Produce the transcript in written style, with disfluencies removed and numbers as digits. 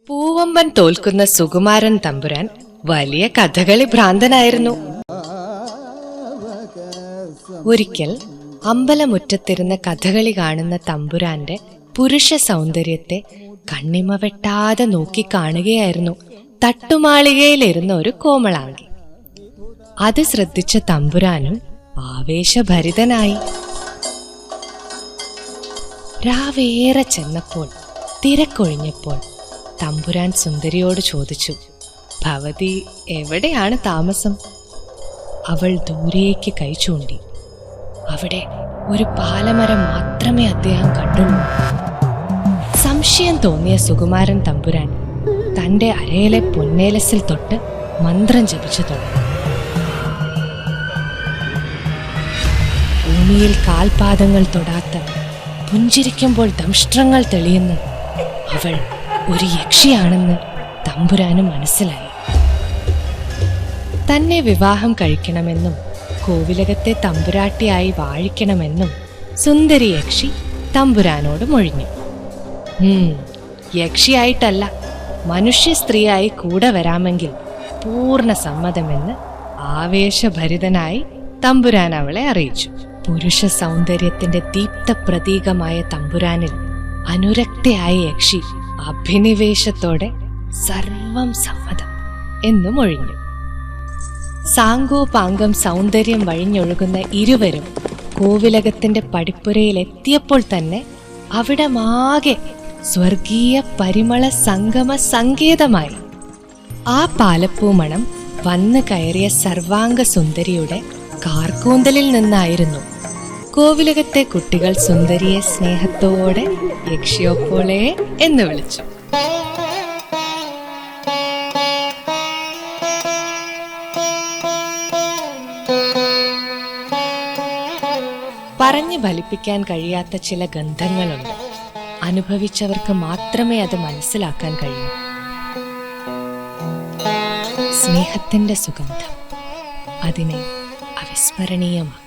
പൂവമ്പൻ തോൽക്കുന്ന സുകുമാരൻ തമ്പുരാൻ വലിയ കഥകളി ഭ്രാന്തനായിരുന്നു. ഒരിക്കൽ അമ്പലമുറ്റത്തിരുന്ന കഥകളി കാണുന്ന തമ്പുരാന്റെ പുരുഷ സൗന്ദര്യത്തെ കണ്ണിമ വെട്ടാതെ നോക്കി കാണുകയായിരുന്നു തട്ടുമാളികയിലിരുന്ന ഒരു കോമളാങ്കി. അത് ശ്രദ്ധിച്ച തമ്പുരാനും ആവേശഭരിതനായി. രാവേറെ ചെന്നപ്പോൾ തിരക്കൊഴിഞ്ഞപ്പോൾ തമ്പുരാൻ സുന്ദരിയോട് ചോദിച്ചു, ഭവതി എവിടെയാണ് താമസം? അവൾ ദൂരേക്ക് കൈ ചൂണ്ടി. അവിടെ ഒരു പാലമരം മാത്രമേ അദ്ദേഹം കണ്ടുള്ളൂ. സംശയം തോന്നിയ സുകുമാരൻ തമ്പുരാൻ തന്റെ അരയിലെ പൊന്നേലസിൽ തൊട്ട് മന്ത്രം ജപിച്ചു തുടങ്ങി. ഭൂമിയിൽ കാൽപാദങ്ങൾ തൊടാത്ത, പുഞ്ചിരിക്കുമ്പോൾ ദംഷ്ട്രങ്ങൾ തെളിയുന്ന അവൾ ഒരു യക്ഷിയാണെന്ന് തമ്പുരാന് മനസ്സിലായി. തന്നെ വിവാഹം കഴിക്കണമെന്നും കോവിലകത്തെ തമ്പുരാട്ടിയായി വാഴിക്കണമെന്നും സുന്ദരി യക്ഷി തമ്പുരാനോട് മൊഴിഞ്ഞു. യക്ഷിയായിട്ടല്ല, മനുഷ്യ സ്ത്രീയായി കൂടെ വരാമെങ്കിൽ പൂർണ്ണ സമ്മതമെന്ന് ആവേശഭരിതനായി തമ്പുരാൻ അവളെ അറിയിച്ചു. പുരുഷ സൗന്ദര്യത്തിന്റെ ദീപ്ത പ്രതീകമായ തമ്പുരാനിൽ അനുരക്തയായ യക്ഷി അഭിനിവേശത്തോടെ സർവം സമ്മതം എന്നു മൊഴിഞ്ഞു. സാങ്കോപാംഗം സൗന്ദര്യം വഴിഞ്ഞൊഴുകുന്ന ഇരുവരും കോവിലകത്തിന്റെ പടിപ്പുരയിൽ എത്തിയപ്പോൾ തന്നെ അവിടമാകെ സ്വർഗീയ പരിമള സംഗമ സങ്കേതമായി. ആ പാലപ്പൂമണം വന്നു കയറിയ സർവാംഗ സുന്ദരിയുടെ കാർക്കൂന്തലിൽ നിന്നായിരുന്നു. കോവിലകത്തെ കുട്ടികൾ സുന്ദരിയെ സ്നേഹത്തോടെ യക്ഷിയോപ്പോളെ എന്ന് വിളിച്ചു. പറഞ്ഞു ഫലിപ്പിക്കാൻ കഴിയാത്ത ചില ഗന്ധങ്ങളുണ്ട്. അനുഭവിച്ചവർക്ക് മാത്രമേ അത് മനസ്സിലാക്കാൻ കഴിയൂ. സ്നേഹത്തിന്റെ സുഗന്ധം അതിനെ അവിസ്മരണീയമാണ്.